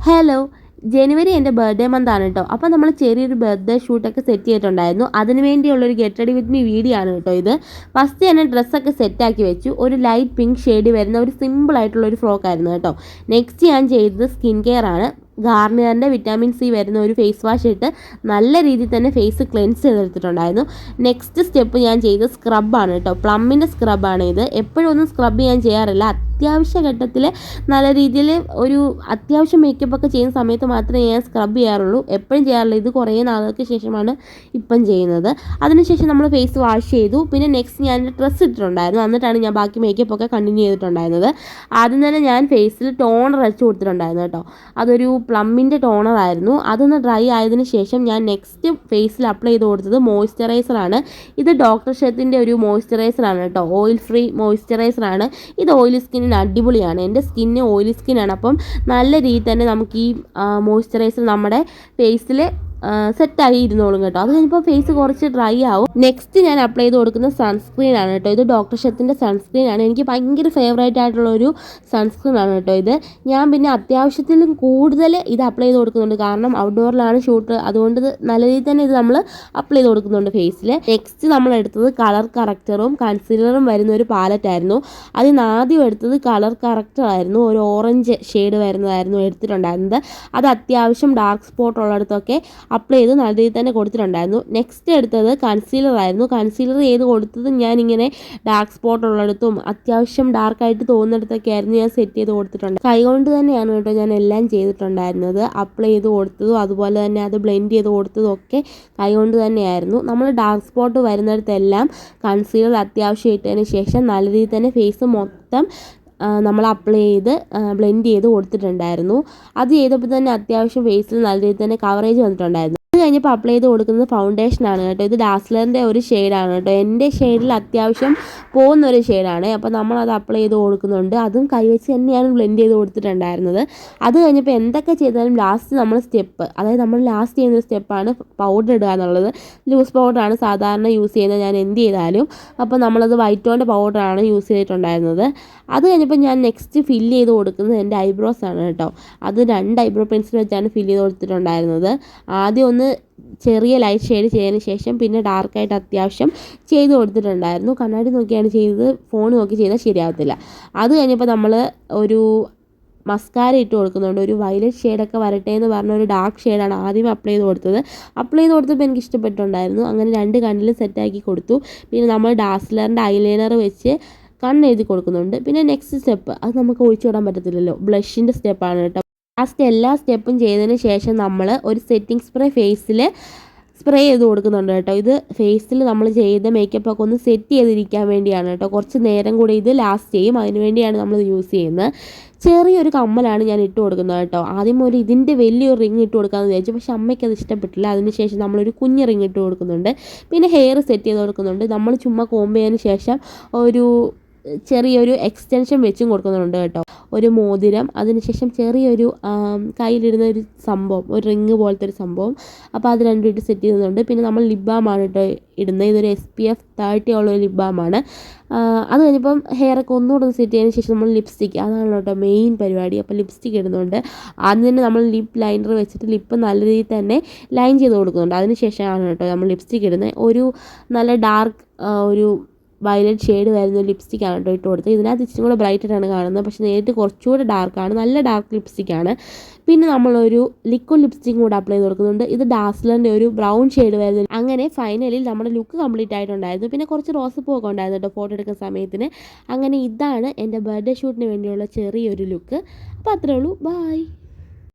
Hello, ജനുവരി എൻ്റെ birthday മന്താണ് കേട്ടോ. അപ്പോൾ നമ്മൾ ചെറിയൊരു ബർത്ത്ഡേ ഷൂട്ടൊക്കെ സെറ്റ് ചെയ്തിട്ടുണ്ടായിരുന്നു. അതിന് വേണ്ടിയുള്ളൊരു get ready with me video ആണ് കേട്ടോ ഇത്. ഫസ്റ്റ് തന്നെ ഡ്രസ്സൊക്കെ സെറ്റാക്കി വെച്ചു. ഒരു ലൈറ്റ് പിങ്ക് ഷെയ്ഡ് വരുന്ന ഒരു സിമ്പിളായിട്ടുള്ളൊരു ഫ്രോക്കായിരുന്നു കേട്ടോ. നെക്സ്റ്റ് ഞാൻ ചെയ്തത് സ്കിൻ കെയർ ആണ്. ഗാർണിയറിൻ്റെ വിറ്റാമിൻ സി വരുന്ന ഒരു ഫേസ് വാഷ് ഇട്ട് നല്ല രീതിയിൽ തന്നെ ഫേസ് ക്ലെൻസ് ചെയ്തെടുത്തിട്ടുണ്ടായിരുന്നു. നെക്സ്റ്റ് സ്റ്റെപ്പ് ഞാൻ ചെയ്തത് സ്ക്രബാണ് കേട്ടോ. പ്ലമ്മിൻ്റെ സ്ക്രബാണ് ഇത്. എപ്പോഴും ഒന്നും സ്ക്രബ് ഞാൻ ചെയ്യാറില്ല. അത്യാവശ്യ ഘട്ടത്തിൽ നല്ല രീതിയിൽ ഒരു അത്യാവശ്യം മേക്കപ്പ് ഒക്കെ ചെയ്യുന്ന സമയത്ത് മാത്രമേ ഞാൻ സ്ക്രബ് ചെയ്യാറുള്ളൂ. എപ്പോഴും ചെയ്യാറില്ല. ഇത് കുറേ നാളുകൾക്ക് ശേഷമാണ് ഇപ്പം ചെയ്യുന്നത്. അതിനുശേഷം നമ്മൾ ഫേസ് വാഷ് ചെയ്തു. പിന്നെ നെക്സ്റ്റ് ഞാൻ ഡ്രസ്സ് ഇട്ടിട്ടുണ്ടായിരുന്നു. എന്നിട്ടാണ് ഞാൻ ബാക്കി മേക്കപ്പ് ഒക്കെ കണ്ടിന്യൂ ചെയ്തിട്ടുണ്ടായിരുന്നത്. ആദ്യം തന്നെ ഞാൻ ഫേസിൽ ടോണർ അടിച്ചു കൊടുത്തിട്ടുണ്ടായിരുന്നു കേട്ടോ. അതൊരു പ്ലമ്മിൻ്റെ ടോണറായിരുന്നു. അതൊന്ന് ഡ്രൈ ആയതിനു ശേഷം ഞാൻ നെക്സ്റ്റ് ഫേസിൽ അപ്ലൈ ചെയ്ത് കൊടുത്തത് മോയ്സ്ചറൈസറാണ്. ഇത് ഡോക്ടർ ഷെത്തിൻ്റെ ഒരു മോയ്സ്ചറൈസറാണ് കേട്ടോ. ഓയിൽ ഫ്രീ മോയ്സ്ചറൈസറാണ്. ഇത് ഓയിലി സ്കിന്നിന് അടിപൊളിയാണ്. എൻ്റെ സ്കിന്ന് ഓയിലി സ്കിന്നാണ്. അപ്പം നല്ല രീതിയിൽ തന്നെ നമുക്ക് ഈ മോയ്സ്ചറൈസർ നമ്മുടെ ഫേസിൽ സെറ്റായി ഇരുന്നോളും കേട്ടോ. അത് കഴിഞ്ഞപ്പോൾ ഫേസ് കുറച്ച് ഡ്രൈ ആവും. നെക്സ്റ്റ് ഞാൻ അപ്ലൈ ചെയ്ത് കൊടുക്കുന്ന സൺസ്ക്രീൻ ആണ് കേട്ടോ. ഇത് ഡോക്ടർ ഷെത്തിൻ്റെ സൺസ്ക്രീൻ ആണ്. എനിക്ക് ഭയങ്കര ഫേവറേറ്റ് ആയിട്ടുള്ള ഒരു സൺസ്ക്രീൻ ആണ് കേട്ടോ ഇത്. ഞാൻ പിന്നെ അത്യാവശ്യത്തിലും കൂടുതൽ ഇത് അപ്ലൈ ചെയ്ത് കൊടുക്കുന്നുണ്ട്. കാരണം ഔട്ട്ഡോറിലാണ് ഷൂട്ട്. അതുകൊണ്ട് നല്ല രീതിയിൽ തന്നെ ഇത് നമ്മൾ അപ്ലൈ ചെയ്ത് കൊടുക്കുന്നുണ്ട് ഫേസിൽ. നെക്സ്റ്റ് നമ്മൾ എടുത്തത് കളർ കറക്റ്ററും കൺസീലറും വരുന്ന ഒരു പാലറ്റായിരുന്നു. അതിന് ആദ്യം എടുത്തത് കളർ കറക്റ്റർ ആയിരുന്നു. ഒരു ഓറഞ്ച് ഷെയ്ഡ് വരുന്നതായിരുന്നു എടുത്തിട്ടുണ്ടായിരുന്നത്. അത് അത്യാവശ്യം ഡാർക്ക് സ്പോട്ട് ഉള്ളിടത്തൊക്കെ അപ്ലൈ ചെയ്ത് നല്ല രീതിയിൽ തന്നെ കൊടുത്തിട്ടുണ്ടായിരുന്നു. നെക്സ്റ്റ് എടുത്തത് കൺസീലർ ആയിരുന്നു. കൺസീലർ ചെയ്ത് കൊടുത്തത് ഞാനിങ്ങനെ ഡാർക്ക് സ്പോട്ട് ഉള്ളിടത്തും അത്യാവശ്യം ഡാർക്കായിട്ട് തോന്നുന്നിടത്തൊക്കെ ആയിരുന്നു ഞാൻ സെറ്റ് ചെയ്ത് കൊടുത്തിട്ടുണ്ട്. കൈകൊണ്ട് തന്നെയാണ് കേട്ടോ ഞാൻ എല്ലാം ചെയ്തിട്ടുണ്ടായിരുന്നത്. അപ്ലൈ ചെയ്ത് കൊടുത്തതും അതുപോലെ തന്നെ അത് ബ്ലെൻഡ് ചെയ്ത് കൊടുത്തതും ഒക്കെ കൈകൊണ്ട് തന്നെയായിരുന്നു. നമ്മൾ ഡാർക്ക് സ്പോട്ട് വരുന്നിടത്തെല്ലാം കൺസീലർ അത്യാവശ്യം ഇട്ടതിന് ശേഷം നല്ല രീതിയിൽ തന്നെ ഫേസ് മൊത്തം നമ്മൾ അപ്ലൈ ചെയ്ത് ബ്ലെൻഡ് ചെയ്ത് കൊടുത്തിട്ടുണ്ടായിരുന്നു. അത് ചെയ്തപ്പോൾ തന്നെ അത്യാവശ്യം ഫേസിൽ നല്ല രീതിയിൽ തന്നെ കവറേജ് വന്നിട്ടുണ്ടായിരുന്നു. അത് കഴിഞ്ഞപ്പോൾ അപ്ലൈ ചെയ്ത് കൊടുക്കുന്നത് ഫൗണ്ടേഷനാണ് കേട്ടോ. ഇത് ഡാസ്ലറിൻ്റെ ഒരു ഷെയ്ഡാണ് കേട്ടോ. എൻ്റെ ഷെയ്ഡിൽ അത്യാവശ്യം പോകുന്നൊരു ഷെയ്ഡാണ്. അപ്പോൾ നമ്മളത് അപ്ലൈ ചെയ്ത് കൊടുക്കുന്നുണ്ട്. അതും കൈവച്ച് തന്നെയാണ് ബ്ലെൻഡ് ചെയ്ത് കൊടുത്തിട്ടുണ്ടായിരുന്നത്. അത് കഴിഞ്ഞപ്പോൾ എന്തൊക്കെ ചെയ്താലും ലാസ്റ്റ് നമ്മൾ സ്റ്റെപ്പ്, അതായത് നമ്മൾ ലാസ്റ്റ് ചെയ്യുന്നൊരു സ്റ്റെപ്പാണ് പൗഡർ ഇടുക എന്നുള്ളത്. ലൂസ് പൗഡറാണ് സാധാരണ യൂസ് ചെയ്യുന്നത് ഞാൻ എന്ത് ചെയ്താലും. അപ്പോൾ നമ്മളത് വൈറ്റ് ടോണിൻ്റെ പൗഡറാണ് യൂസ് ചെയ്തിട്ടുണ്ടായിരുന്നത്. അത് കഴിഞ്ഞപ്പോൾ ഞാൻ നെക്സ്റ്റ് ഫില്ല് ചെയ്ത് കൊടുക്കുന്നത് എൻ്റെ ഐബ്രോസ് ആണ് കേട്ടോ. അത് 2 ഐബ്രോ പെൻസിൽ വെച്ചാണ് ഫില്ല് ചെയ്ത് കൊടുത്തിട്ടുണ്ടായിരുന്നത്. ആദ്യം ഒന്ന് ചെറിയ ലൈറ്റ് ഷെയ്ഡ് ചെയ്തതിന് ശേഷം പിന്നെ ഡാർക്കായിട്ട് അത്യാവശ്യം ചെയ്ത് കൊടുത്തിട്ടുണ്ടായിരുന്നു. കണ്ണാടി നോക്കിയാണ് ചെയ്തത്. ഫോൺ നോക്കി ചെയ്താൽ ശരിയാവത്തില്ല. അത് കഴിഞ്ഞപ്പോൾ നമ്മൾ ഒരു മസ്കാര ഇട്ട് കൊടുക്കുന്നുണ്ട്. ഒരു വയലറ്റ് ഷെയ്ഡൊക്കെ വരട്ടെ എന്ന് പറഞ്ഞ ഒരു ഡാർക്ക് ഷെയ്ഡാണ് ആദ്യം അപ്ലൈ ചെയ്ത് കൊടുത്തത്. അപ്ലൈ ചെയ്ത് കൊടുത്തപ്പോൾ എനിക്ക് ഇഷ്ടപ്പെട്ടിട്ടുണ്ടായിരുന്നു. അങ്ങനെ 2 കണ്ണിലും സെറ്റാക്കി കൊടുത്തു. പിന്നെ നമ്മൾ ഡാസ്ലറിൻ്റെ ഐലൈനർ വെച്ച് കണ്ണെഴുതി കൊടുക്കുന്നുണ്ട്. പിന്നെ നെക്സ്റ്റ് സ്റ്റെപ്പ് അത് നമുക്ക് ഒഴിച്ചു വിടാൻ പറ്റത്തില്ലല്ലോ, ബ്ലഷിൻ്റെ സ്റ്റെപ്പാണ് കേട്ടോ. ലാസ്റ്റ് എല്ലാ സ്റ്റെപ്പും ചെയ്തതിന് ശേഷം നമ്മൾ ഒരു സെറ്റിംഗ് സ്പ്രേ ഫേസിൽ സ്പ്രേ ചെയ്ത് കൊടുക്കുന്നുണ്ട് കേട്ടോ. ഇത് ഫേസിൽ നമ്മൾ ചെയ്ത മേക്കപ്പൊക്കെ ഒന്ന് സെറ്റ് ചെയ്തിരിക്കാൻ വേണ്ടിയാണ് കേട്ടോ. കുറച്ച് നേരം കൂടി ഇത് ലാസ്റ്റ് ചെയ്യും. അതിന് വേണ്ടിയാണ് നമ്മൾ യൂസ് ചെയ്യുന്നത്. ചെറിയൊരു കമ്മലാണ് ഞാൻ ഇട്ട് കൊടുക്കുന്നത് കേട്ടോ. ആദ്യം ഇതിൻ്റെ വലിയൊരു റിങ് ഇട്ട് കൊടുക്കാമെന്ന് വിചാരിച്ചു. പക്ഷേ അമ്മയ്ക്ക് അത് ഇഷ്ടപ്പെട്ടില്ല. അതിനുശേഷം നമ്മളൊരു കുഞ്ഞ് റിങ് ഇട്ട് കൊടുക്കുന്നുണ്ട്. പിന്നെ ഹെയർ സെറ്റ് ചെയ്ത് കൊടുക്കുന്നുണ്ട്. നമ്മൾ ചുമ്മാ കോമ്പ് ചെയ്തതിന് ശേഷം ഒരു ചെറിയൊരു എക്സ്റ്റൻഷൻ വെച്ചും കൊടുക്കുന്നുണ്ട് കേട്ടോ. ഒരു മോതിരം, അതിനുശേഷം ചെറിയൊരു കയ്യിലിടുന്ന ഒരു സംഭവം, ഒരു റിങ് പോലത്തെ ഒരു സംഭവം. അപ്പോൾ അത് രണ്ടും ഇട്ട് സെറ്റ് ചെയ്യുന്നുണ്ട്. പിന്നെ നമ്മൾ ലിപ് ബാമാണ് കേട്ടോ ഇടുന്നത്. ഇതൊരു SPF 30 ഉള്ളൊരു ലിപ് ബാമാണ്. അത് കഴിഞ്ഞപ്പം ഹെയറൊക്കെ ഒന്നുകൂടെ സെറ്റ് ചെയ്തതിന് ശേഷം നമ്മൾ ലിപ്സ്റ്റിക്ക്, അതാണ് കേട്ടോ മെയിൻ പരിപാടി. അപ്പോൾ ലിപ്സ്റ്റിക്ക് ഇടുന്നുണ്ട്. ആദ്യം തന്നെ നമ്മൾ ലിപ്പ് ലൈനർ വെച്ചിട്ട് ലിപ്പ് നല്ല രീതിയിൽ തന്നെ ലൈൻ ചെയ്ത് കൊടുക്കുന്നുണ്ട്. അതിന് ശേഷമാണ് കേട്ടോ നമ്മൾ ലിപ്സ്റ്റിക്ക് ഇടുന്നത്. ഒരു നല്ല ഡാർക്ക് ഒരു വയലറ്റ് ഷെയ്ഡ് വരുന്ന ലിപ്സ്റ്റിക്കാണ് കേട്ടോ ഇട്ട് കൊടുത്തത്. ഇതിനകത്ത് ഇച്ചിരി കൂടെ ബ്രൈറ്റായിട്ടാണ് കാണുന്നത്. പക്ഷേ നേരിട്ട് കുറച്ചുകൂടെ ഡാർക്കാണ്. നല്ല ഡാർക്ക് ലിപ്സ്റ്റിക്കാണ്. പിന്നെ നമ്മളൊരു ലിക്വിഡ് ലിപ്സ്റ്റിക്കും കൂടെ അപ്ലൈ ചെയ്ത് കൊടുക്കുന്നുണ്ട്. ഇത് ഡാസ്ലറിൻ്റെ ഒരു ബ്രൗൺ ഷെയ്ഡ് വരുന്നത്. അങ്ങനെ ഫൈനലിൽ നമ്മുടെ ലുക്ക് കംപ്ലീറ്റ് ആയിട്ടുണ്ടായിരുന്നു. പിന്നെ കുറച്ച് റോസപ്പൂവൊക്കെ ഉണ്ടായിരുന്നു കേട്ടോ ഫോട്ടോ എടുക്കുന്ന സമയത്തിന്. അങ്ങനെ ഇതാണ് എൻ്റെ ബർത്ത്ഡേ ഷൂട്ടിന് വേണ്ടിയുള്ള ചെറിയൊരു ലുക്ക്. അപ്പോൾ അത്രേ ഉള്ളൂ. ബൈ.